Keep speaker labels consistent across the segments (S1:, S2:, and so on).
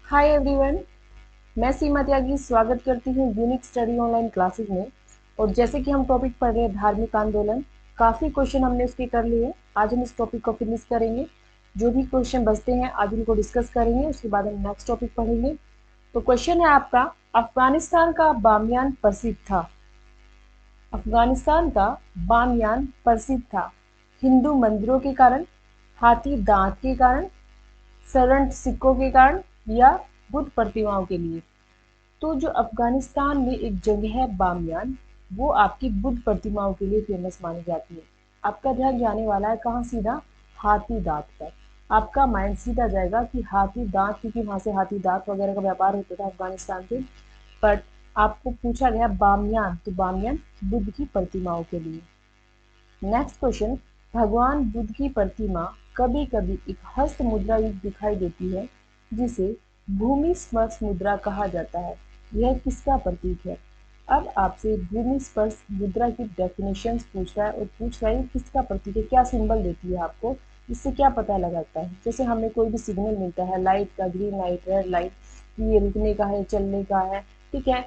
S1: Hi everyone, मैं सीमा त्यागी स्वागत करती हूँ यूनिक स्टडी ऑनलाइन क्लासेस में। और जैसे कि हम टॉपिक पढ़ रहे हैं धार्मिक आंदोलन, काफ़ी क्वेश्चन हमने उसके कर लिए। आज हम इस टॉपिक को फिनिश करेंगे। जो भी क्वेश्चन बचते हैं आज उनको डिस्कस करेंगे, उसके बाद हम नेक्स्ट टॉपिक पढ़ेंगे। तो क्वेश्चन है आपका, अफगानिस्तान का बामियान प्रसिद्ध था। अफगानिस्तान का बामियान प्रसिद्ध था हिंदू मंदिरों के कारण, हाथी दांत के कारण, स्वर्ण सिक्कों के कारण या बुद्ध प्रतिमाओं के लिए। तो जो अफगानिस्तान में एक जगह है बामियान, वो आपकी बुद्ध प्रतिमाओं के लिए फेमस मानी जाती है। आपका ध्यान जाने वाला है कहाँ सीधा, हाथी दांत पर। आपका माइंड सीधा जाएगा कि हाथी दांत, क्योंकि वहां से हाथी दांत वगैरह का व्यापार होता था अफगानिस्तान से। बट आपको पूछा गया बामियान, तो बामियान बुद्ध की प्रतिमाओं के लिए। नेक्स्ट क्वेश्चन, भगवान बुद्ध की प्रतिमा कभी कभी एक हस्त मुद्रा युक्त दिखाई देती है, जिसे भूमि स्पर्श मुद्रा कहा जाता है। यह किसका प्रतीक है? अब आपसे भूमि स्पर्श मुद्रा की डेफिनेशन पूछ रहा है और पूछ रहा है किसका प्रतीक है, क्या सिंबल देती है आपको, इससे क्या पता लगाता है। जैसे हमें कोई भी सिग्नल मिलता है लाइट का, ग्रीन लाइट, रेड लाइट, ये रुकने का है, चलने का है, ठीक है।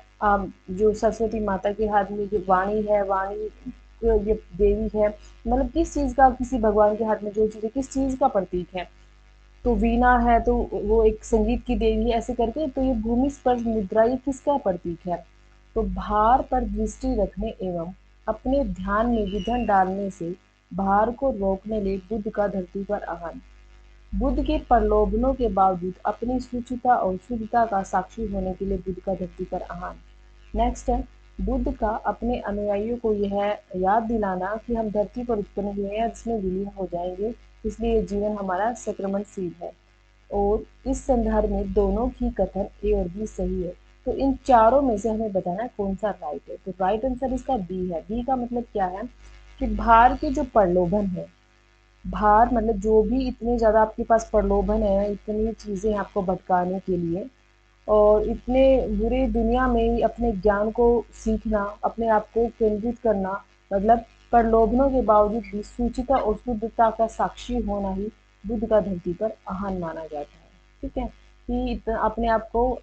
S1: जो सरस्वती माता के हाथ में जो वाणी है, वाणी ये देवी है, मतलब किस चीज का, किसी भगवान के हाथ में जो चीज है किस चीज का प्रतीक है। तो वीणा है तो वो एक संगीत की देवी है, ऐसे करके। तो ये भूमि स्पर्श मुद्रा ये किसका प्रतीक है? तो भार पर दृष्टि रखने एवं अपने ध्यान में विधन डालने से भार को रोकने ले बुद्ध का धरती पर आगमन। बुद्ध के प्रलोभनों के बावजूद अपनी शुचिता और शुद्धता का साक्षी होने के लिए बुद्ध का धरती पर आगमन। नेक्स्ट है, बुद्ध का अपने अनुयायियों को यह याद दिलाना कि हम धरती पर उत्पन्न हुए हैं, इसमें विलीन हो जाएंगे, इसलिए जीवन हमारा संक्रमणशील है। और इस संदर्भ में दोनों की कथन ए और बी सही है। तो इन चारों में से हमें बताना है कौन सा राइट है। तो राइट आंसर इसका बी है। बी का मतलब क्या है कि भार के जो प्रलोभन है, भार मतलब जो भी इतने ज्यादा आपके पास प्रलोभन है, इतनी चीजें आपको भटकाने के लिए, और इतने बुरे दुनिया में ही अपने ज्ञान को सीखना, अपने आप को केंद्रित करना, मतलब प्रलोभनों के बावजूद भी सूचिता और शुद्धता का साक्षी होना ही बुद्ध का धरती पर आह्वान माना जाता है। ठीक है, कि अपने आप को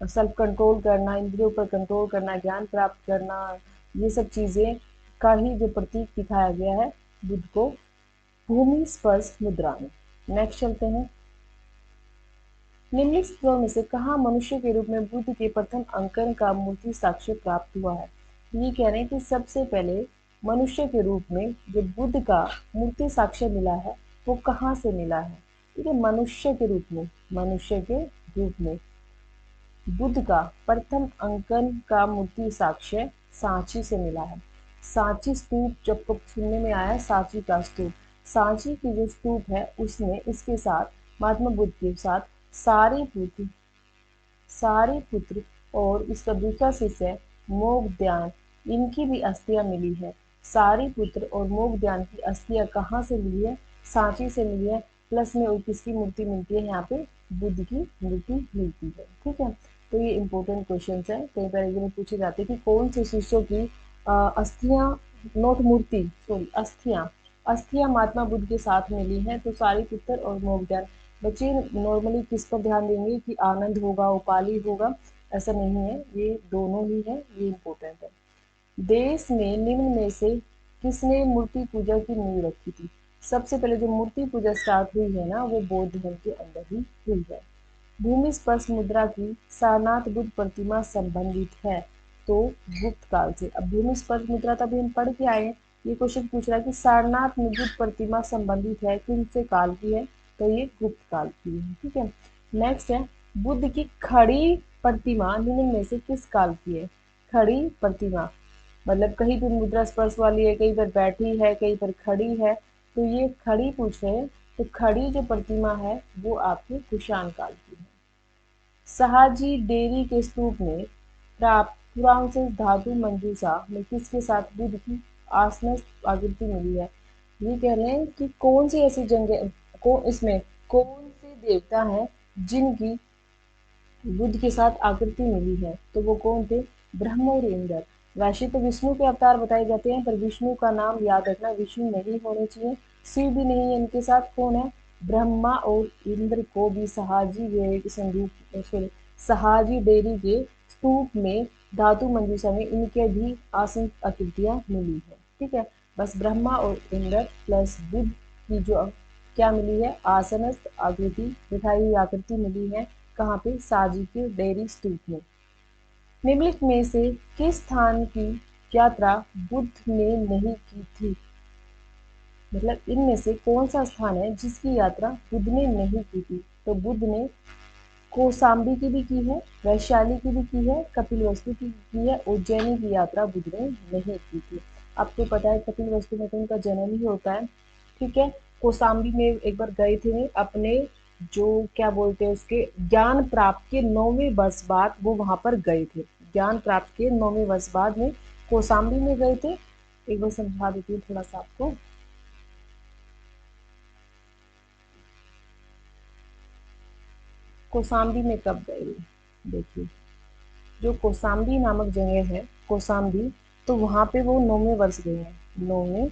S1: सेल्फ कंट्रोल करना, इंद्रियों पर कंट्रोल करना, ज्ञान प्राप्त करना, ये सब चीजें का ही जो प्रतीक दिखाया गया है बुद्ध को भूमि स्पर्श मुद्रा में। नेक्स्ट चलते हैं, निम्नलिखित चित्रों में से कहाँ मनुष्य के रूप में बुद्ध के प्रथम अंकन का मूर्ति साक्ष्य प्राप्त हुआ है? ये कह रहे हैं कि सबसे पहले मनुष्य के रूप में जो बुद्ध का मूर्ति साक्ष्य मिला है वो कहाँ से मिला है? ठीक है, मनुष्य के रूप में, मनुष्य के रूप में बुद्ध का प्रथम अंकन का मूर्ति साक्ष्य सांची से मिला है। सांची स्तूप जब कब सुनने में आया, सांची का स्तूप, सांची की जो स्तूप है उसमें इसके साथ महात्मा बुद्ध के साथ सारी पुत्र और इसका दूसरा शिष्य मोगद्यान, इनकी भी अस्थियां मिली है। सारी पुत्र और मोगद्यान की अस्थियां कहाँ से मिली है? सांची से मिली है। प्लस में और किसकी मूर्ति मिलती है? यहाँ पे बुद्ध की मूर्ति मिलती है। ठीक है, तो ये इंपॉर्टेंट क्वेश्चन है, कई बार एग्जाम में पूछे जाते हैं कि कौन से शिष्यों की अस्थियां, नोट मूर्ति, सॉरी अस्थियां, अस्थियां महात्मा बुद्ध के साथ मिली हैं। तो सारी पुत्र और मोगद्यान। बच्चे नॉर्मली किस पर ध्यान देंगे कि आनंद होगा, उपाली होगा, ऐसा नहीं है, ये दोनों ही है, ये इम्पोर्टेंट है। देश में निम्न में से किसने मूर्ति पूजा की नींव रखी थी? सबसे पहले जो मूर्ति पूजा स्टार्ट हुई है ना, वो बौद्ध धर्म के अंदर ही हुई है। भूमि स्पर्श मुद्रा की सारनाथ बुद्ध प्रतिमा संबंधित है, तो गुप्त काल से। अब भूमि स्पर्श मुद्रा तभी हम पढ़ के आए हैं, ये क्वेश्चन पूछ रहा है कि सारनाथ में बुद्ध प्रतिमा संबंधित है, किन से काल की है? तो ये गुप्त काल की है। ठीक है, नेक्स्ट है, बुद्ध की खड़ी प्रतिमा निम्न में से किस काल की है? खड़ी प्रतिमा मतलब कहीं पे मुद्रा स्पर्श वाली है, कहीं पर बैठी है, कहीं पर खड़ी है। तो ये खड़ी पूछ रहे हैं, तो खड़ी जो प्रतिमा है वो आपकी कुषाण काल की है। सहाजी डेरी के स्तूप में प्राप्त पुरांशज धातु मंजूषा में किसके साथ बुद्ध की आसनस्थ आकृति मिली है? ये कह रहे हैं कि कौन सी ऐसी जगह को, इसमें कौन से देवता हैं जिनकी बुद्ध के साथ आकृति मिली है? तो वो कौन थे? ब्रह्म और इंद्र। वैसे तो विष्णु के अवतार बताए जाते हैं, पर विष्णु का नाम याद रखना, विष्णु नहीं होने चाहिए, शिव भी नहीं है इनके साथ। कौन है? ब्रह्मा और इंद्र को भी सहाजी डेयरी के स्तूप में धातु मंजूषा में इनके भी आसन आकृतियां मिली है। ठीक है, बस ब्रह्मा और इंद्र प्लस बुद्ध की जो क्या मिली है, आसनस्थ आकृति, दिखाई हुई आकृति मिली है। कहाँ पे? साजी के डेयरी स्तूप में। निम्नलिखित में से किस स्थान की यात्रा बुद्ध ने नहीं की थी? मतलब इनमें से कौन सा स्थान है जिसकी यात्रा बुद्ध ने नहीं की थी? तो बुद्ध ने कौशाम्बी की भी की है, वैशाली की भी की है, कपिलवस्तु की है, उज्जैनी की यात्रा बुद्ध ने नहीं की थी। आपको पता है कपिलवस्तु में तो उनका जन्म ही होता है। ठीक है, कौशाम्बी में एक बार गए थे अपने जो क्या बोलते हैं उसके ज्ञान प्राप्त के 9वें वर्ष बाद वो वहां पर गए थे। ज्ञान प्राप्त के 9वें वर्ष बाद में कौशाम्बी में गए थे। एक बार समझा देती हूँ थोड़ा सा आपको। कौशाम्बी में कब गए? देखिए, जो कौशाम्बी नामक जगह है कौशाम्बी, तो वहां पे वो 9वें वर्ष गए हैं। 9वें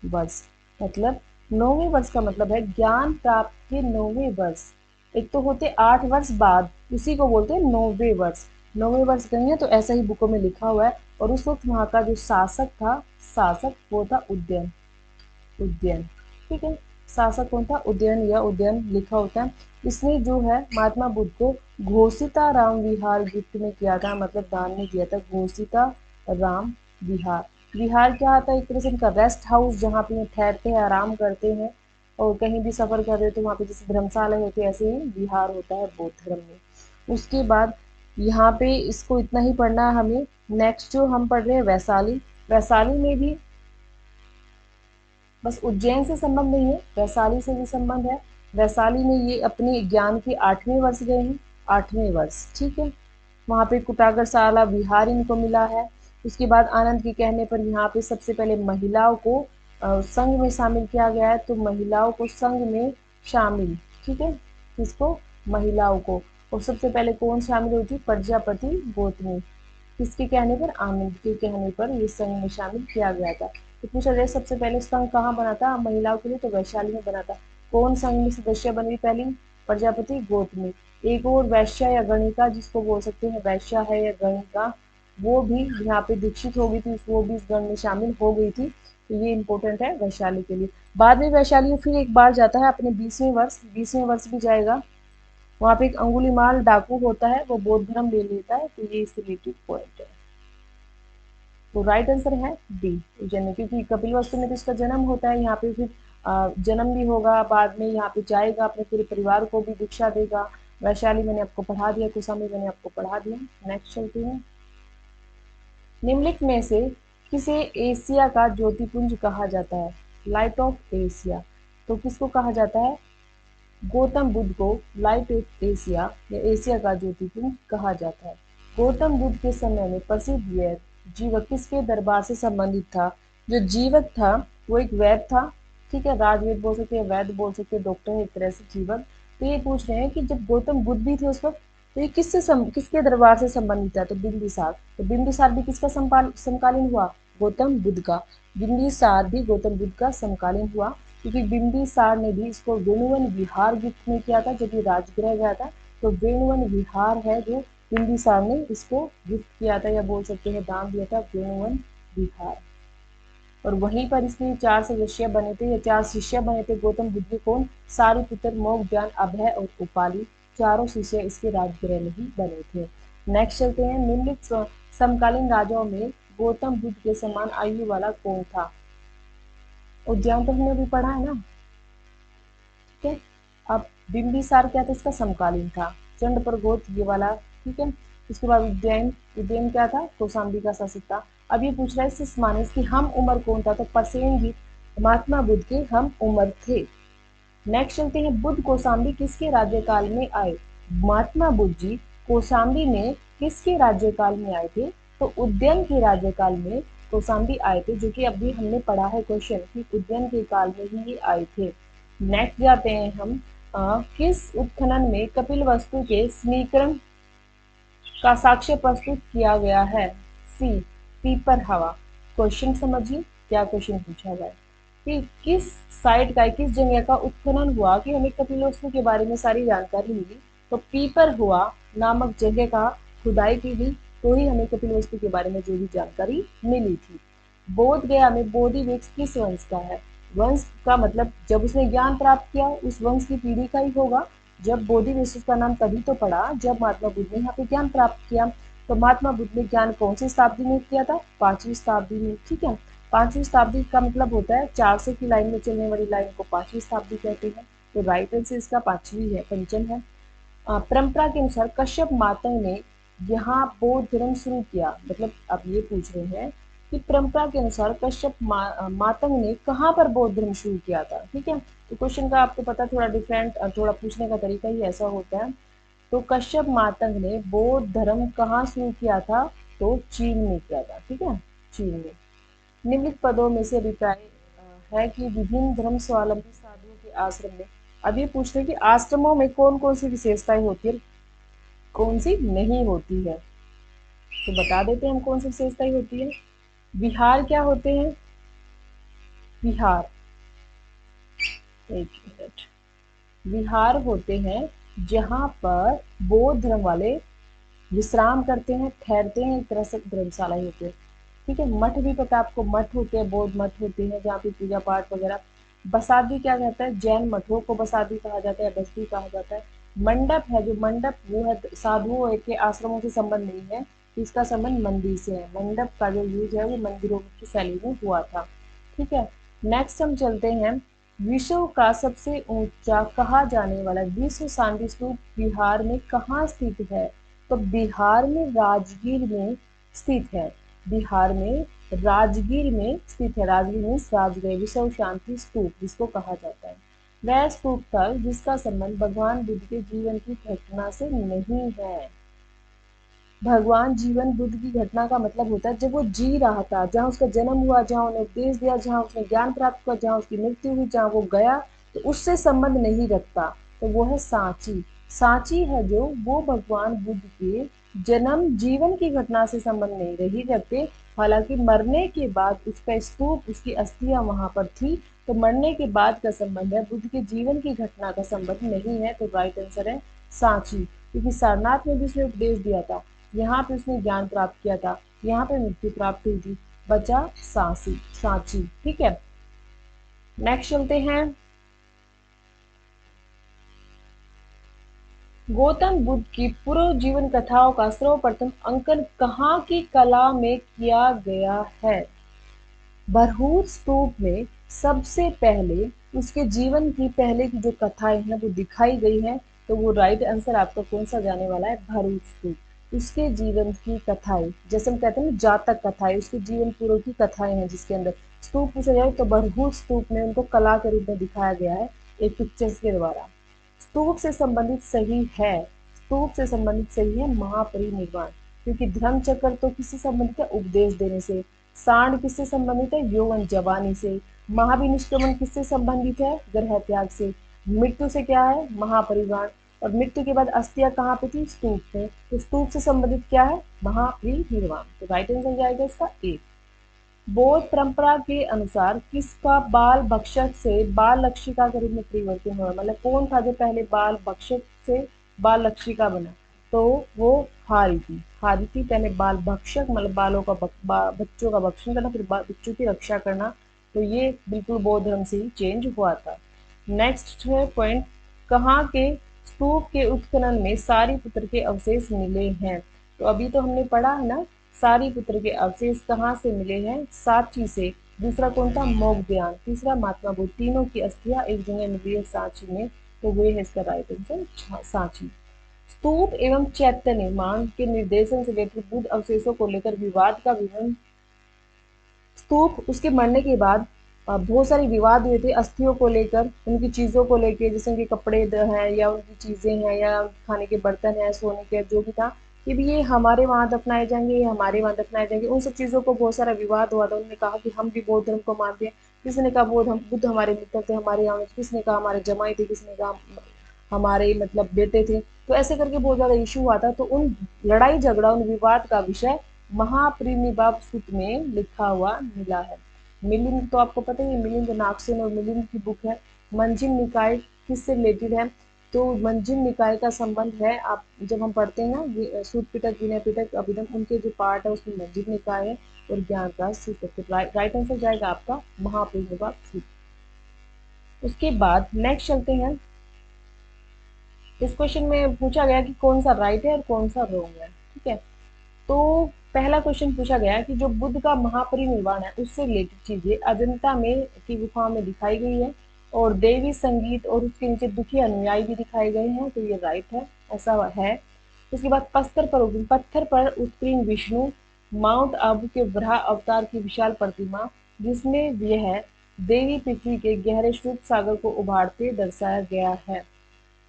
S1: वर्ष मतलब 9वें वर्ष का मतलब है ज्ञान प्राप्त के 9वें वर्ष। एक तो होते 8 वर्ष बाद, उसी को बोलते हैं 9वें वर्ष। 9वें वर्ष गए हैं, तो ऐसा ही बुकों में लिखा हुआ है। और उस वक्त वहां का जो शासक वो था उदयन। उद्यन, ठीक है, शासक कौन था? उदयन या उदयन लिखा होता है। इसने जो है महात्मा बुद्ध को घोषिता राम विहार गिफ्ट में किया था, मतलब दान में दिया था। घोषिता राम विहार, विहार क्या आता है? एक तरह से इनका रेस्ट हाउस, जहाँ पे ये ठहरते हैं, आराम करते हैं, और कहीं भी सफर कर रहे हो तो वहाँ पे जैसे धर्मशाला होती है, ऐसे ही विहार होता है बौद्ध धर्म में। उसके बाद यहाँ पे इसको इतना ही पढ़ना है हमें। नेक्स्ट जो हम पढ़ रहे हैं वैशाली, वैशाली में भी बस उज्जैन से संबंध नहीं है, वैशाली से भी संबंध है। वैशाली में ये अपने ज्ञान के 8वें वर्ष गए हैं, 8वें वर्ष। ठीक है, वहाँ पे कुटागर शाला विहार इनको मिला है। उसके बाद आनंद के कहने पर यहाँ पे सबसे पहले महिलाओं को संघ में शामिल किया गया है। तो महिलाओं को संघ में शामिल, ठीक है, किसको? महिलाओं को। और सबसे पहले कौन शामिल हुई थी? प्रजापति गौतमी। किसके कहने पर? आनंद के कहने पर ये संघ में शामिल किया गया था। तो पूछा जाए सबसे पहले संघ कहाँ बना था महिलाओं के लिए? तो वैशाली में बना था। कौन संघ में सदस्य बनी पहली? प्रजापति गौतमी। एक और वैश्या या गणिका, जिसको बोल सकते हैं वैश्या है या गणिका, वो भी यहाँ पे दीक्षित हो गई थी, वो भी इस गण में शामिल हो गई थी। तो ये इंपॉर्टेंट है वैशाली के लिए। बाद में वैशाली फिर एक बार जाता है अपने 20वें वर्ष, 20वें वर्ष भी जाएगा। वहां पे एक अंगुलीमाल डाकू होता है, वो बौद्ध धर्म ले लेता है। तो ये इससे रिलेटेड पॉइंट है। तो राइट आंसर है डी, उज्जैन में, क्योंकि कपिलवस्तु में तो इसका जन्म होता है। यहाँ पे फिर जन्म भी होगा, बाद में यहाँ पे जाएगा, अपने पूरे परिवार को भी दीक्षा देगा। वैशाली मैंने आपको पढ़ा दिया, कौशाम्बी मैंने आपको पढ़ा दिया। नेक्स्ट चलते हैं। निम्नलिखित में से किसे एशिया का ज्योतिपुंज कहा जाता है? Light of Asia. तो किसको कहा जाता है? गौतम बुद्ध को लाइट ऑफ एशिया या एशिया का ज्योतिपुंज कहा जाता है। गौतम बुद्ध के समय में प्रसिद्ध वैद्य जीवक किसके दरबार से संबंधित था? जो जीवक था वो एक वैद्य था। ठीक है, राजवेद बोल सकते हैं, वैद्य बोल सकते हैं, डॉक्टर है एक तरह से जीवक। तो ये पूछ रहे हैं कि जब गौतम बुद्ध भी थे उस वक्त, तो ये किसके दरबार से संबंधित है? तो बिंबिसार। तो बिंबिसार भी किसका समकालीन हुआ? गौतम बुद्ध का। बिंबिसार भी गौतम बुद्ध का समकालीन हुआ, क्योंकि बिंबिसार ने भी इसको वेणुवन विहार गिफ्ट में किया था जब ये राजगृह गया था। तो वेणुवन विहार है जो बिंबिसार ने इसको गिफ्ट किया था, या बोल सकते हैं दान दिया था, वेणुवन विहार। और वहीं पर इसके 4 सदस्य बने थे या 4 शिष्य बने थे गौतम बुद्ध के। कौन? सारिपुत्र, मोक्षज्ञान, अभय और उपाली। चारों शिष्य इसके राजगृह में ही बने थे। नेक्स्ट चलते हैं। निम्नलिखित समकालीन राजाओं में गौतम बुद्ध के समान आयु वाला कौन था? उद्यान तो हमने अभी पढ़ा है ना। ठीक है, अब बिंबिसार क्या था? इसका समकालीन था। चंड प्रगोत ये वाला। ठीक है, इसके बाद उज्जैन, उज्जैन क्या था? कौशाम्बी का शासक था। अब ये पूछ रहा है इससे मानिस की हम उम्र कौन था? तो प्रसेनजीत महात्मा बुद्ध के हम उम्र थे। नेक्स्ट चलते हैं। बुद्ध कौशाम्बी किसके राज्यकाल में आए? महात्मा बुद्ध जी कौशाम्बी में किसके राज्यकाल में आए थे? तो उद्यन के राज्यकाल में कौशाम्बी आए थे, जो कि अभी हमने पढ़ा है क्वेश्चन कि उद्यन के काल में ही आए थे। नेक्स्ट जाते हैं हम। किस उत्खनन में कपिलवस्तु के समीकरण का साक्ष्य प्रस्तुत किया गया है? सी, पीपर हवा। क्वेश्चन समझिए क्या क्वेश्चन पूछा गया है कि किस साइट का किस जगह का उत्खनन हुआ कि हमें कपिलवस्तु के बारे में सारी जानकारी मिली। तो पीपर हुआ नामक जगह का खुदाई की गई, तो ही हमें कपिलवस्तु के बारे में जो भी जानकारी मिली थी। बोध गया में बोधि वृक्ष किस वंश का है? वंश का मतलब जब उसने ज्ञान प्राप्त किया उस वंश की पीढ़ी का ही होगा। जब बोधि वृक्ष का नाम तभी तो पड़ा जब महात्मा बुद्ध ने यहाँ पे ज्ञान प्राप्त किया। तो महात्मा बुद्ध ने ज्ञान कौन सी शताब्दी में किया था? 5वीं शताब्दी में। ठीक है, 5वीं शताब्दी का मतलब होता है 400 की लाइन में चलने वाली लाइन को 5वीं शताब्दी कहते हैं। तो राइट आंसर इसका 5वीं है, पंचम है। परंपरा के अनुसार कश्यप मातंग ने यहाँ बौद्ध धर्म शुरू किया। मतलब अब ये पूछ रहे हैं कि परंपरा के अनुसार कश्यप मातंग ने कहाँ पर बौद्ध धर्म शुरू किया था। ठीक है, तो क्वेश्चन का आपको पता थोड़ा डिफरेंट, थोड़ा पूछने का तरीका ही ऐसा होता है। तो कश्यप मातंग ने बौद्ध धर्म कहाँ शुरू किया था? तो चीन में किया था। ठीक है, चीन में। निम्नलिखित पदों में से अभिप्राय है कि विभिन्न धर्म स्वावलंबी साधुओं के आश्रम में। अब ये पूछ रहे हैं कि आश्रमों में कौन कौन सी विशेषताएं होती है, कौन सी नहीं होती है। तो बता देते हैं हम कौन सी विशेषताएं होती है। विहार क्या होते हैं? विहार, एक मिनट, विहार होते हैं जहां पर बौद्ध धर्म वाले विश्राम करते हैं, ठहरते हैं, एक तरह से धर्मशाला ही होते हैं। ठीक है, मठ भी पता आपको, मठ होते हैं, बौद्ध मठ होते हैं जहाँ पे पूजा पाठ वगैरह। बसादी क्या कहता है? जैन मठों को बसादी कहा जाता है, बस्ती कहा जाता है। मंडप है, जो मंडप वो है साधुओं के आश्रमों से संबंध नहीं है, इसका संबंध मंदिर से है। मंडप का जो यूज है वो मंदिरों की शैली में हुआ था। ठीक है, नेक्स्ट हम चलते हैं। विश्व का सबसे ऊंचा कहा जाने वाला विश्व शांति स्तूप बिहार में कहाँ स्थित है? तो बिहार में राजगीर में स्थित है। बिहार में राजगीर में स्थित है। राजगीर में राजगृह विश्व शांति स्तूप जिसको कहा जाता है। वह स्तूप स्थल जिसका संबंध भगवान बुद्ध के जीवन की घटना से नहीं है। भगवान जीवन बुद्ध की घटना का मतलब होता है जब वो जी रहा था, जहाँ उसका जन्म हुआ, जहाँ उन्हें उपदेश दिया, जहाँ उसने ज्ञान प्राप्त किया, जहाँ उसकी मृत्यु हुई, जहाँ वो गया, तो उससे संबंध नहीं रखता। तो वो है सांची। सांची है जो, वो भगवान बुद्ध के जन्म जीवन की घटना से संबंध नहीं रही रखते। हालांकि मरने के बाद उसका स्तूप, उसकी अस्थियां वहां पर थी, तो मरने के बाद का संबंध है, बुद्ध के जीवन की घटना का संबंध नहीं है। तो राइट आंसर है सांची, क्योंकि सारनाथ में भी उसने उपदेश दिया था, यहाँ पे उसने ज्ञान प्राप्त किया था, यहाँ पे मृत्यु प्राप्त हुई थी। बचा सांची, सांची। ठीक है, नेक्स्ट चलते हैं। गौतम बुद्ध की पूर्व जीवन कथाओं का सर्वप्रथम अंकन कहाँ की कला में किया गया है? बरहूत स्तूप में सबसे पहले उसके जीवन की पहले की जो कथाएं हैं वो दिखाई गई हैं। तो वो राइट आंसर आपका कौन सा जाने वाला है? भरूच स्तूप। उसके जीवन की कथाएं, जैसे हम कहते हैं ना जातक कथाएं, उसके जीवन पूर्व की कथाएं हैं जिसके अंदर स्तूप पूछा जाए तो बरहूत स्तूप में उनको कला के रूप में दिखाया गया है, एक पिक्चर्स के द्वारा। स्तूप से संबंधित सही है, स्तूप से संबंधित सही है महापरिनिर्वाण, क्योंकि धर्म चक्र तो किससे संबंधित है? उपदेश देने से। सांड किससे संबंधित है? यौवन जवानी से। महाविनिष्क्रमण किससे संबंधित है? ग्रह त्याग से। मृत्यु से क्या है? महापरिवार। और मृत्यु के बाद अस्थियां कहाँ पे थी? स्तूप पे। तो स्तूप से संबंधित क्या है? महापरिनिर्वाण। तो राइट आंसर जाएगा इसका ए। बौद्ध परंपरा के अनुसार किसका बाल भक्षक से बाल लक्षिका के रूप में परिवर्तन हुआ? मतलब कौन था जो पहले बाल भक्षक से बाल लक्षिका बना? तो वो हारी थी। हारी थी पहले बाल भक्षक, मतलब बालों का बच्चों का भक्षण करना, फिर बच्चों की रक्षा करना। तो ये बिल्कुल बौद्ध धर्म से ही चेंज हुआ था। नेक्स्ट है पॉइंट, कहाँ के स्तूप के उत्खनन में सारीपुत्र के अवशेष मिले हैं? तो अभी तो हमने पढ़ा है ना, सारीपुत्र के अवशेष कहाँ से मिले हैं? सांची से। दूसरा कौन था? मोगध्यान। तीसरा महात्मा बुद्ध। तीनों की अस्थियां एक जगह मिली है सांची में, तो वे है इसका राइट आंसर सांची। स्तूप एवं चैत्य निर्माण के निर्देशन से लेकर बुद्ध अवशेषों को लेकर विवाद का विवरण। स्तूप उसके मरने के बाद बहुत सारे विवाद हुए थे अस्थियों को लेकर, उनकी चीजों को लेकर, जैसे उनके कपड़े हैं या उनकी चीजें हैं या खाने के बर्तन हैं, सोने के जो भी था, कि भी ये हमारे वहां दफनाए जाएंगे, ये हमारे वहां दफनाए जाएंगे। उन सब चीजों को बहुत सारा विवाद हुआ था। उन्होंने कहा कि हम भी बौद्ध धर्म को मानते हैं, किसी ने कहा बुद्ध हमारे मित्र थे, हमारे यहाँ, किसने कहा हमारे जमाई थे, किसने कहा हमारे मतलब बेटे थे। तो ऐसे करके बहुत ज्यादा इशू हुआ था। तो उन लड़ाई झगड़ा, उन विवाद का विषय महापरिनिर्वाण सूत्र में लिखा हुआ मिला है। मिलिंद तो आपको पता ही है, मिलिंद नागसेन और मिलिंद की बुक है। मंजिल निकाय किससे रिलेटेड है? तो मंजिल निकाय का संबंध है, आप जब हम पढ़ते हैं ना सूत पिटक विनय पिटक अभिधम, उनके जो पार्ट है उसमें मंजिल निकाय है और ज्ञान का सूत्र। राइट आंसर जाएगा आपका महापरिनिर्वाण सूत्र। उसके बाद नेक्स्ट चलते हैं। इस क्वेश्चन में पूछा गया कि कौन सा राइट है और कौन सा रॉन्ग है। ठीक है, तो पहला क्वेश्चन पूछा गया कि जो बुद्ध का महापरिनिर्वाण है उससे रिलेटेड चीजें अजंता में की गुफा में दिखाई गई है और देवी संगीत और उसके नीचे दुखी अनुयायी भी दिखाए गए हैं, तो ये राइट है, ऐसा है। उसके बाद पत्थर पर उत्कीर्ण विष्णु, माउंट आबू के वराह अवतार की विशाल प्रतिमा जिसमें यह देवी पृथ्वी के गहरे श्वेत सागर को उभारते दर्शाया गया है।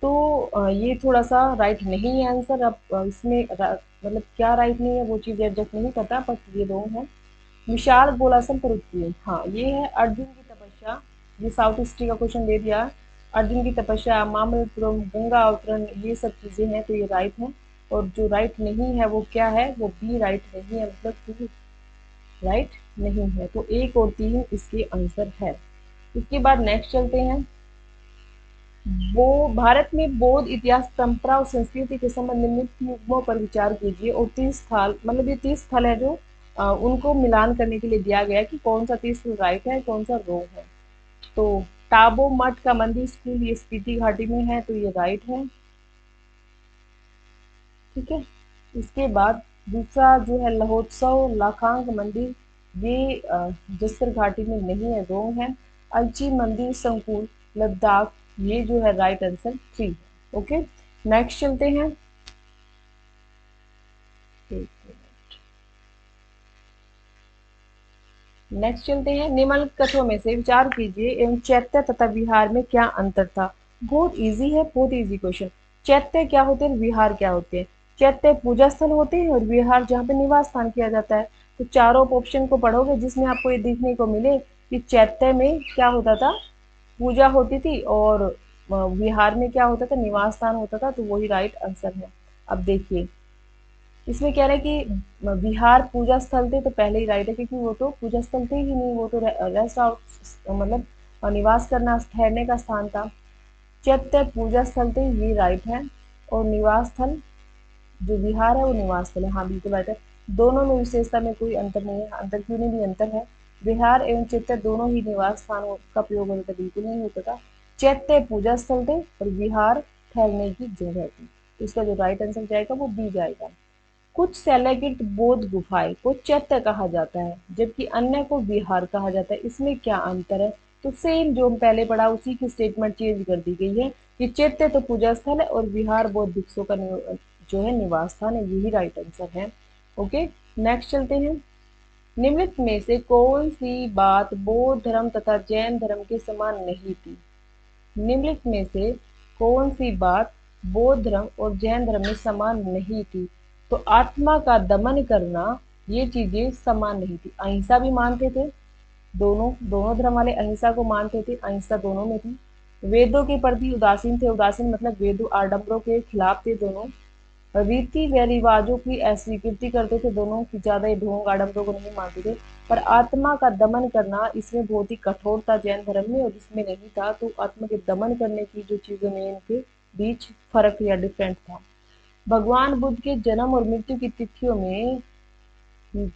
S1: तो ये थोड़ा सा राइट नहीं है आंसर। अब इसमें मतलब क्या राइट नहीं है वो चीज एग्जैक्ट नहीं पता, बट ये रॉन्ग है। विशाल गोलासन पर उत्कीर्ण, हाँ ये है अर्जुन की तपस्या। ये साउथ हिस्ट्री का क्वेश्चन दे दिया। अर्जुन की तपस्या, मामल्लपुरम, गंगा अवतरण, ये सब चीजें हैं, तो ये राइट है। और जो राइट नहीं है वो क्या है? वो बी राइट नहीं है, मतलब टू राइट नहीं है। तो 1 और 3 इसके आंसर है। इसके बाद नेक्स्ट चलते हैं। वो भारत में बौद्ध इतिहास, परंपरा और संस्कृति के संबंध में युग्मों पर विचार कीजिए और 30 स्थल, मतलब ये 30 स्थल है जो उनको मिलान करने के लिए दिया गया है कि कौन सा 30 स्थल राइट है कौन सा रॉन्ग है। तो टाबो मठ का मंदिर स्कूल ये स्पीति घाटी में है, तो ये राइट है। ठीक है, इसके बाद दूसरा जो है लहोत्सव लाखांग मंदिर, ये जसकर घाटी में नहीं है, रॉन्ग है। अलची मंदिर संकुल लद्दाख, ये जो है राइट आंसर 3। ओके, नेक्स्ट चलते हैं। नेक्स्ट चलते हैं। निम्नलिखित कथनों में से विचार कीजिए एवं चैत्य तथा विहार में क्या अंतर था। बहुत इजी है, बहुत इजी क्वेश्चन। चैत्य क्या होते हैं, विहार क्या होते हैं? चैत्य पूजा स्थल होते हैं और विहार जहाँ पे निवास स्थान किया जाता है। तो चारों ऑप्शन को पढ़ोगे जिसमें आपको ये देखने को मिले कि चैत्य में क्या होता था, पूजा होती थी, और विहार में क्या होता था, निवास स्थान होता था, तो वही राइट आंसर है। अब देखिए इसमें कह रहा है कि विहार पूजा स्थल थे, तो पहले ही राइट है क्योंकि वो तो पूजा स्थल थे ही नहीं, वो तो रेस्ट हाउस मतलब निवास करना ठहरने का स्थान था। चैत्य पूजा स्थल थे, ये राइट है। और निवास स्थल जो विहार है वो निवास स्थल है, हाँ बिल्कुल राइट है। दोनों में विशेषता में कोई अंतर नहीं है, अंतर क्यों नहीं भी अंतर है। विहार एवं चैत्य दोनों ही निवास स्थानों का प्रयोग होता था, बिल्कुल नहीं होता था। चैत्य पूजा स्थल थे और विहार ठहरने की जगह थी। इसका जो राइट आंसर जाएगा वो बी जाएगा। कुछ सेलेगिट बौद्ध गुफाएं को चैत्य कहा जाता है जबकि अन्य को विहार कहा जाता है, इसमें क्या अंतर है? तो सेम जो हम पहले पढ़ा उसी की स्टेटमेंट चेंज कर दी गई है कि चैत्य तो पूजा स्थल है और विहार बौद्ध भिक्षुओं का जो है निवास स्थान है, यही राइट आंसर है। ओके, नेक्स्ट चलते हैं। निम्नलिखित में से कौन सी बात बौद्ध धर्म तथा जैन धर्म के समान नहीं थी? निम्नलिखित में से कौन सी बात बौद्ध धर्म और जैन धर्म में समान नहीं थी? तो आत्मा का दमन करना, ये चीजें समान नहीं थी। अहिंसा भी मानते थे, दोनों दोनों धर्म वाले अहिंसा को मानते थे, अहिंसा दोनों में थी। वेदों के प्रति उदासीन थे, उदासीन मतलब वेदों आडम्बरों के खिलाफ थे दोनों। रीति व रिवाजों की अस्वीकृति करते थे दोनों, की ज्यादा ढोंग आडम्बरों को नहीं मानते थे। पर आत्मा का दमन करना, इसमें बहुत ही कठोर था जैन धर्म में और इसमें नहीं था। तो आत्मा के दमन करने की जो चीजों में इनके बीच फर्क या डिफरेंट था। भगवान बुद्ध के जन्म और मृत्यु की तिथियों में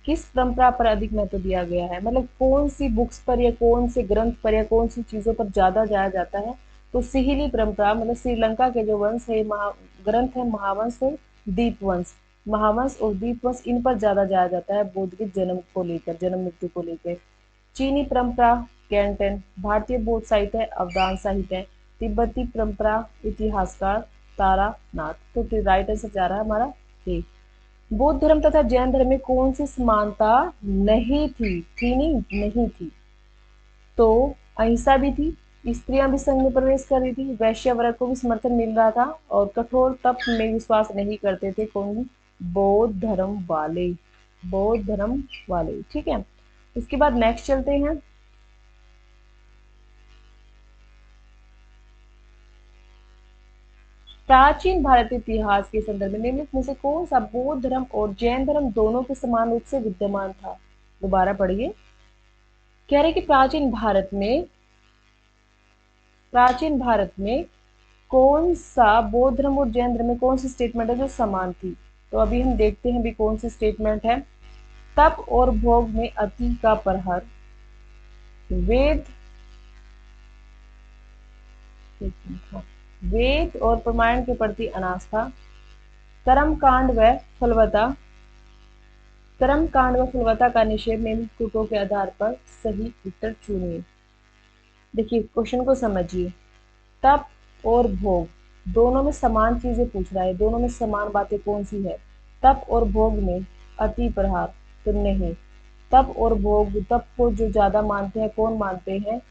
S1: किस परंपरा पर अधिक महत्व दिया गया है? मतलब कौन सी बुक्स पर या कौन से ग्रंथ पर या कौन सी चीजों पर ज्यादा जाया जाता है? तो सिहिली परंपरा, मतलब श्रीलंका के जो वंश है, ग्रंथ है महावंश और दीपवंश। महावंश और दीपवंश, इन पर ज्यादा जाया जाता है बुद्ध के जन्म को लेकर, जन्म मृत्यु को लेकर। चीनी परंपरा कैंटन, भारतीय बौद्ध साहित्य अवदान साहित्य, तिब्बती परंपरा इतिहासकार तारानाथ। तो राइट आंसर जा रहा है हमारा ए। बौद्ध धर्म तथा जैन धर्म में कौन सी समानता नहीं थी? थी नहीं थी। तो अहिंसा भी थी, स्त्रियां भी संघ में प्रवेश कर रही थी, वैश्य वर्ग को भी समर्थन मिल रहा था और कठोर तप में विश्वास नहीं करते थे कौन? बौद्ध धर्म वाले, बौद्ध धर्म वाले। ठीक है, इसके बाद नेक्स्ट चलते हैं। प्राचीन भारतीय इतिहास के संदर्भ में निम्नलिखित में से कौन सा बौद्ध धर्म और जैन धर्म दोनों के समान रूप से विद्यमान था? दोबारा पढ़िए। कह रहे कि प्राचीन भारत में कौन सा बौद्ध धर्म और जैन धर्म में कौन सी स्टेटमेंट है जो समान थी। तो अभी हम देखते हैं भी कौन सी स्टेटमेंट है। तप और भोग में अति का प्रहार, वेद वेद और प्रमाण के प्रति अनास्था, कर्मकांड व फलवता का निषेध, निम्न तुकों के आधार पर सही उत्तर चुनिए। देखिए क्वेश्चन को समझिए। तप और भोग दोनों में समान चीजें पूछ रहा है, दोनों में समान बातें कौन सी है। तप और भोग में अति प्रहार तो नहीं। तप और भोग, तप को जो ज्यादा मानते हैं कौन मानते हैं,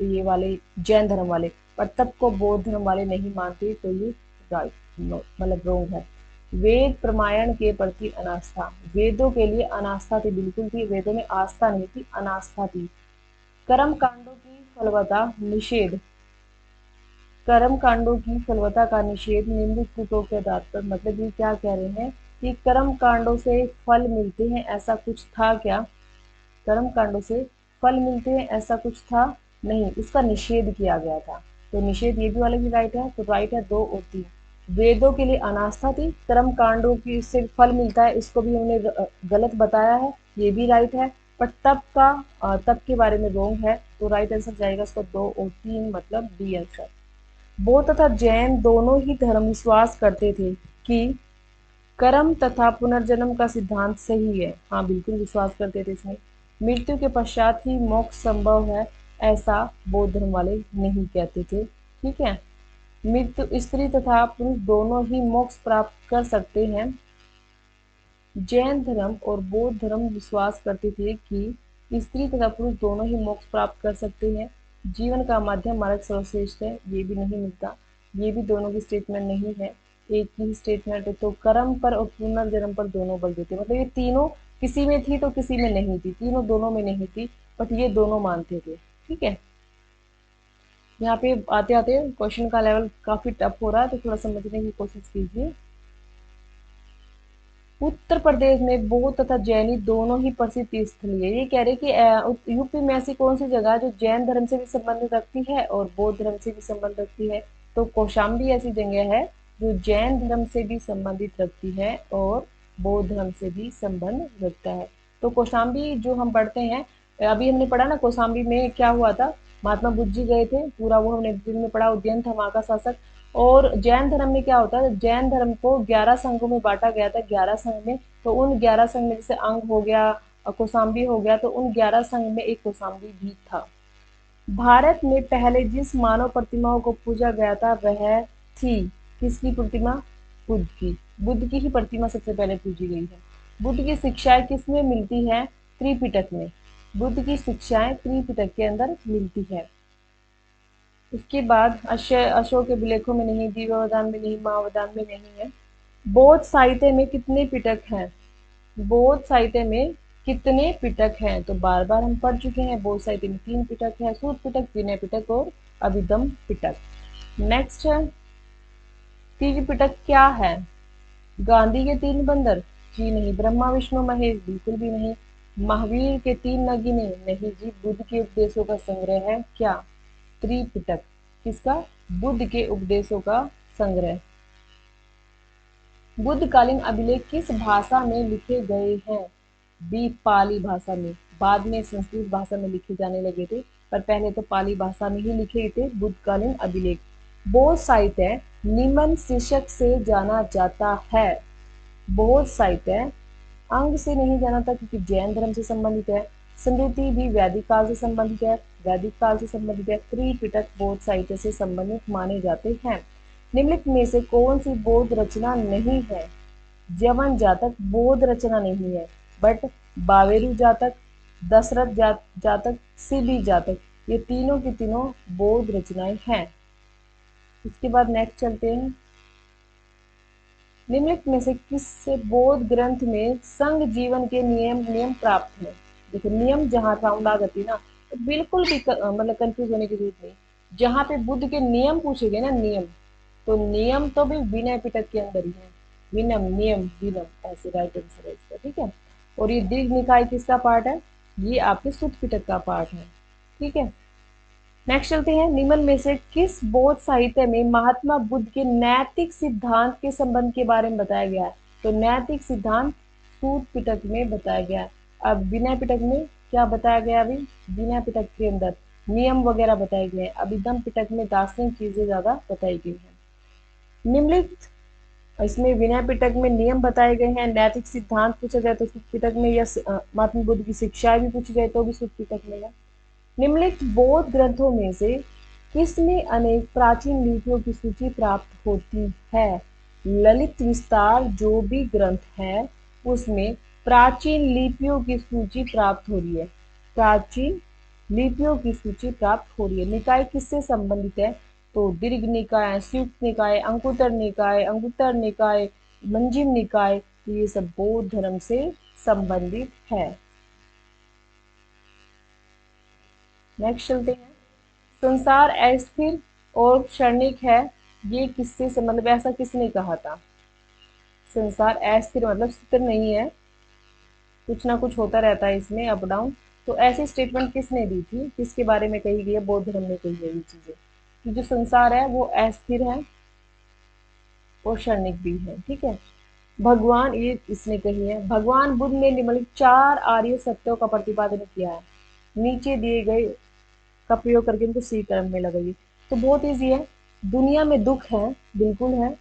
S1: ये वाले जैन धर्म वाले, पर तप को बौद्ध धर्म वाले नहीं मानते, तो ये राइट मतलब रॉन्ग है। वेद प्रमाण के प्रति अनास्था, वेदों के लिए अनास्था थी, बिल्कुल थी, वेदों में आस्था नहीं थी, अनास्था थी। कर्म कांडों की फलवता निषेध, कर्म कांडों की फलवता का निषेध निम्नलिखित तुकों के आधार पर, मतलब ये क्या कह रहे हैं कि कर्म कांडों से फल मिलते हैं ऐसा कुछ था क्या। कर्म कांडों से फल मिलते हैं ऐसा कुछ था नहीं, उसका निषेध किया गया था। तो निषेध ये भी वाला भी राइट है, तो राइट है 2 और 3। वेदों के लिए अनास्था थी, कर्म कांडों की से फल मिलता है, इसको भी हमने गलत बताया है, ये भी राइट है। पर तप के बारे में रोंग है, तो राइट आंसर जाएगा इसका 2 और 3, मतलब बी आंसर। बौद्ध तथा जैन दोनों ही धर्म विश्वास करते थे कि कर्म तथा पुनर्जन्म का सिद्धांत सही है। हाँ बिल्कुल विश्वास करते थे इसमें। मृत्यु के पश्चात ही मोक्ष संभव है, ऐसा बौद्ध धर्म वाले नहीं कहते थे। ठीक है, मृत्यु स्त्री तथा पुरुष दोनों ही मोक्ष प्राप्त कर सकते हैं। जैन धर्म और बौद्ध धर्म विश्वास करते थे कि स्त्री तथा पुरुष दोनों ही मोक्ष प्राप्त कर सकते हैं। जीवन का माध्यम मार्ग सर्वश्रेष्ठ है, ये भी नहीं मिलता, ये भी दोनों की स्टेटमेंट नहीं है, एक ही स्टेटमेंट है। तो कर्म पर और पुनर्जन्म पर दोनों बल देते, मतलब ये तीनों किसी में थी तो किसी में नहीं थी, तीनों दोनों में नहीं थी, बट ये दोनों मानते थे। ठीक है, यहाँ पे आते आते क्वेश्चन का लेवल काफी टफ हो रहा है, तो थोड़ा समझने की कोशिश कीजिए। उत्तर प्रदेश में बौद्ध तथा जैनी दोनों ही प्रसिद्ध स्थल है। ये कह रहे कि यूपी में ऐसी कौन सी जगह है जो जैन धर्म से भी संबंध रखती है और बौद्ध धर्म से भी संबंध रखती है। तो कौशाम्बी ऐसी जगह है जो जैन धर्म से भी संबंधित रखती है और बौद्ध धर्म से भी संबंध रखता है। तो कौशाम्बी जो हम पढ़ते हैं, अभी हमने पढ़ा ना कौशाम्बी में क्या हुआ था, महात्मा बुद्ध जी गए थे, पूरा वो हमने डिटेल में पढ़ा, उज्जैन था वहां का शासक। और जैन धर्म में क्या होता है, जैन धर्म को 11 संघों में बांटा गया था, 11 संघ में। तो उन 11 संघ में जैसे अंग हो गया, कौशाम्बी हो गया, तो उन 11 संघ में एक कौशाम्बी भी था। भारत में पहले जिस मानव प्रतिमाओं को पूजा गया था वह थी किसकी प्रतिमा, बुद्ध की। बुद्ध की ही प्रतिमा सबसे पहले पूजी गई है। बुद्ध की शिक्षाएं किसमें मिलती है, त्रिपिटक में। बुद्ध की शिक्षाएं त्रिपिटक के अंदर मिलती है। उसके बाद अशोक के अभिलेखों में नहीं, दिव्यवदान में नहीं, महावदान में नहीं है। बौद्ध साहित्य में कितने पिटक हैं, बौद्ध साहित्य में कितने पिटक हैं, तो बार बार हम पढ़ चुके हैं, बौद्ध साहित्य में 3 पिटक है, सूत पिटक, विनय पिटक और अभिधम पिटक। नेक्स्ट है, त्रिपिटक क्या है, गांधी के 3 बंदर, जी नहीं। ब्रह्मा विष्णु महेश, बिल्कुल भी नहीं। महावीर के 3 नगीने, नहीं जी। बुद्ध के उपदेशों का संग्रह है क्या, त्रिपिटक। किसका, बुद्ध के उपदेशों का संग्रह। बुद्धकालीन अभिलेख किस भाषा में लिखे गए हैं, बी पाली भाषा में। बाद में संस्कृत भाषा में लिखे जाने लगे थे, पर पहले तो पाली भाषा में ही लिखे थे बुद्धकालीन अभिलेख। बौद्ध साहित्य निम्न शीर्षक से जाना जाता है। बौद्ध साहित्य अंग से नहीं जाना था क्योंकि जैन धर्म से संबंधित है। स्मृति भी वैदिक काल से संबंधित है, वैदिक काल से संबंधित है। त्रिपिटक बौद्ध साहित्य से संबंधित माने जाते हैं। निम्नलिखित में से कौन सी बौद्ध रचना नहीं है, जवन जातक बौद्ध रचना नहीं है, बट बावेरु जातक, दशरथ जातक, सिबी जातक, ये तीनों की तीनों बौद्ध रचनाएं हैं। इसके बाद नेक्स्ट चलते हैं। निम्नलिखित में से किस बौद्ध ग्रंथ में संघ जीवन के नियम प्राप्त है। देखो नियम जहां राउंड आ जाती है ना, तो बिल्कुल भी मतलब कंफ्यूज होने की जरूरत नहीं। जहां पे बुद्ध के नियम पूछे गए ना, नियम, तो नियम तो भी विनय पिटक के अंदर ही है। विनम, नियम, विनम, ऐसे राइट आंसर है इसका। ठीक है, और ये दीर्घ निकाय किसका पार्ट है, ये आपके सुत पिटक का पार्ट है। ठीक है, नेक्स्ट चलते हैं। निम्न में से किस बौद्ध साहित्य में महात्मा बुद्ध के नैतिक सिद्धांत के संबंध के बारे में बताया गया है? तो नैतिक सिद्धांत सूत पिटक में बताया गया है। अब विनय पिटक में क्या बताया गया? अभी विनय पिटक के अंदर नियम वगैरह बताए गए हैं। अभिधम पिटक में दार्शनिक चीजें ज्यादा बताई गई हैं। निम्नलिखित, इसमें विनय पिटक में नियम बताए गए हैं, नैतिक सिद्धांत पूछा जाए तो सूत पिटक में, या महात्मा बुद्ध की शिक्षाएं भी पूछी जाए तो भी सूत पिटक में है। निम्नलिखित बौद्ध ग्रंथों में से किसमें अनेक प्राचीन लिपियों की सूची प्राप्त होती है? ललित विस्तार जो भी ग्रंथ है उसमें प्राचीन लिपियों की सूची प्राप्त हो रही है। प्राचीन लिपियों की सूची प्राप्त हो रही है। निकाय किससे संबंधित है? तो दीर्घ निकाय, संयुक्त निकाय, अंगुत्तर निकाय, मंजिम निकाय, ये सब बौद्ध धर्म से संबंधित है। नेक्स्ट चलते हैं। संसार अस्थिर और क्षणिक है, ये किससे से मतलब ऐसा किसने कहा था? संसार अस्थिर मतलब स्थिर नहीं है, कुछ ना कुछ होता रहता है इसमें, अप डाउन। तो ऐसी स्टेटमेंट किसने दी थी, किसके बारे में कही गई है? बौद्ध धर्म में कही है ये चीजें कि जो संसार है वो अस्थिर है और क्षणिक भी है। ठीक है, भगवान, ये इसने कही है। भगवान बुद्ध ने निम्नलिखित 4 आर्य सत्यों का प्रतिपादन किया है। नीचे दिए गए का प्रयोग करके इनको सी टर्म में लगाइए। तो बहुत ईजी है। दुनिया में दुख है, बिल्कुल है।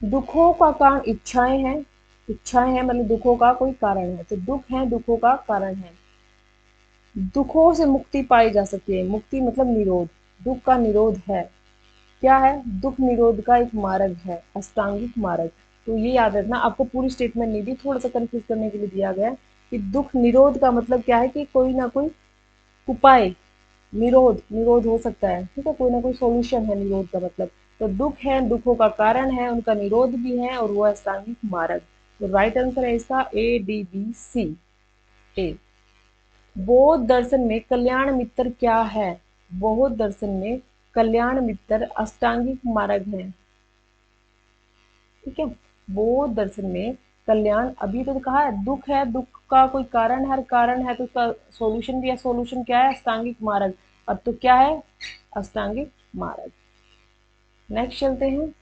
S1: दुखों का कारण इच्छाएं हैं, इच्छाएं हैं मतलब दुखों का कोई कारण है, तो दुख है, दुखों का कारण है। दुखों से मुक्ति पाई जा सकती है, मुक्ति मतलब निरोध, दुख का निरोध है। क्या है? दुख निरोध का एक मार्ग है, अष्टांगिक मार्ग। तो ये याद रखना, आपको पूरी स्टेटमेंट नहीं दी, थोड़ा सा कंफ्यूज करने के लिए दिया गया है कि दुख निरोध का मतलब क्या है कि कोई ना कोई उपाय, निरोध, निरोध हो सकता है। ठीक है, कोई ना कोई सॉल्यूशन है निरोध का मतलब। तो दुख है, दुखों का कारण है, उनका निरोध भी है, और वो है अष्टांगिक मार्ग। तो राइट आंसर है इसका ADBC ए। बौद्ध दर्शन में कल्याण मित्र क्या है? बौद्ध दर्शन में कल्याण मित्र अष्टांगिक मार्ग है। ठीक है, बौद्ध दर्शन में कल्याण, अभी तो कहा है दुख है, दुख का कोई कारण है, हर कारण है तो उसका सॉल्यूशन भी है। सॉल्यूशन क्या है? अष्टांगिक मार्ग। अब तो क्या है? अष्टांगिक मार्ग। नेक्स्ट चलते हैं।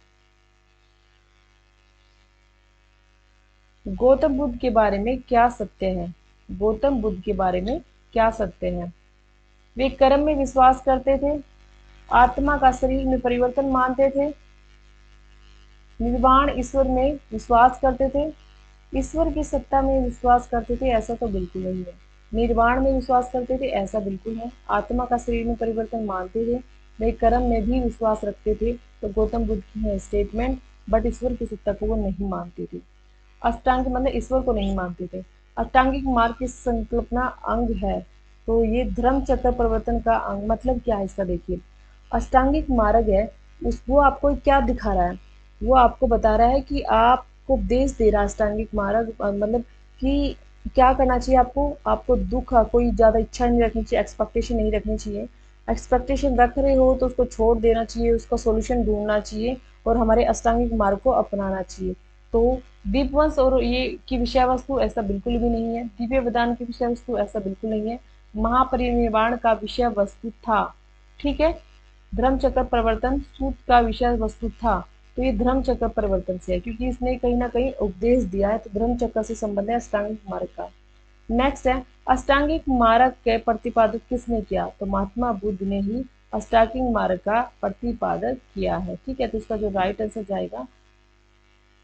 S1: गौतम बुद्ध के बारे में क्या सत्य है? गौतम बुद्ध के बारे में क्या सत्य है? वे कर्म में विश्वास करते थे, आत्मा का शरीर में परिवर्तन मानते थे, निर्वाण ईश्वर में विश्वास करते थे, ईश्वर की सत्ता में विश्वास करते थे, ऐसा तो बिल्कुल नहीं है। निर्वाण में विश्वास करते थे, ऐसा बिल्कुल है। आत्मा का शरीर में परिवर्तन मानते थे, वे कर्म में भी विश्वास रखते थे, तो गौतम बुद्ध की है स्टेटमेंट। बट ईश्वर की सत्ता को वो नहीं मानते थे। अष्टांग मतलब ईश्वर को नहीं मानते थे। अष्टांगिक मार्ग की संकल्पना अंग है, तो ये धर्म चक्र परिवर्तन का अंग मतलब क्या है इसका देखिए। अष्टांगिक मार्ग है, उस वो आपको क्या दिखा रहा है? वो आपको बता रहा है कि आपको उपदेश दे रहा है अष्टांगिक मार्ग, मतलब कि क्या करना चाहिए आपको। आपको दुख का कोई ज्यादा इच्छा नहीं रखनी चाहिए, एक्सपेक्टेशन नहीं रखनी चाहिए। एक्सपेक्टेशन रख रहे हो तो उसको छोड़ देना चाहिए, उसका सोल्यूशन ढूंढना चाहिए, और हमारे अष्टांगिक मार्ग को अपनाना चाहिए। तो दीपवंश और ये की विषय वस्तु ऐसा बिल्कुल भी नहीं है। दिव्य वरदान की विषय वस्तु ऐसा बिल्कुल नहीं है। महापरिनिर्वाण का विषय वस्तु था। ठीक है, धर्म चक्र परिवर्तन सूत का विषय वस्तु था। तो ये धर्म चक्र परिवर्तन से है, क्योंकि इसने कहीं ना कहीं उपदेश दिया है, तो धर्म चक्र से संबंध है अष्टांगिक मार्ग का। नेक्स्ट है, अष्टांगिक मार्ग के प्रतिपादक किसने किया? तो महात्मा बुद्ध ने ही अष्टांगिक मार्ग का प्रतिपादक किया है। ठीक है, तो इसका जो राइट आंसर जाएगा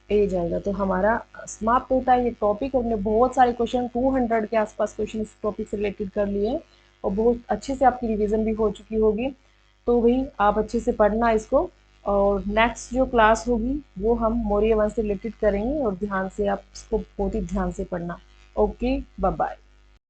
S1: ए जाएगा। तो हमारा समाप्त होता है ये टॉपिक। हमने बहुत सारे क्वेश्चन, 200 के आसपास क्वेश्चन इस टॉपिक से रिलेटेड कर लिए, और बहुत अच्छे से आपकी रिवीजन भी हो चुकी होगी। तो भाई आप अच्छे से पढ़ना इसको, और नेक्स्ट जो क्लास होगी वो हम मौर्य वंश से रिलेटेड करेंगे, और ध्यान से आप इसको बहुत ही ध्यान से पढ़ना। Okay, bye bye.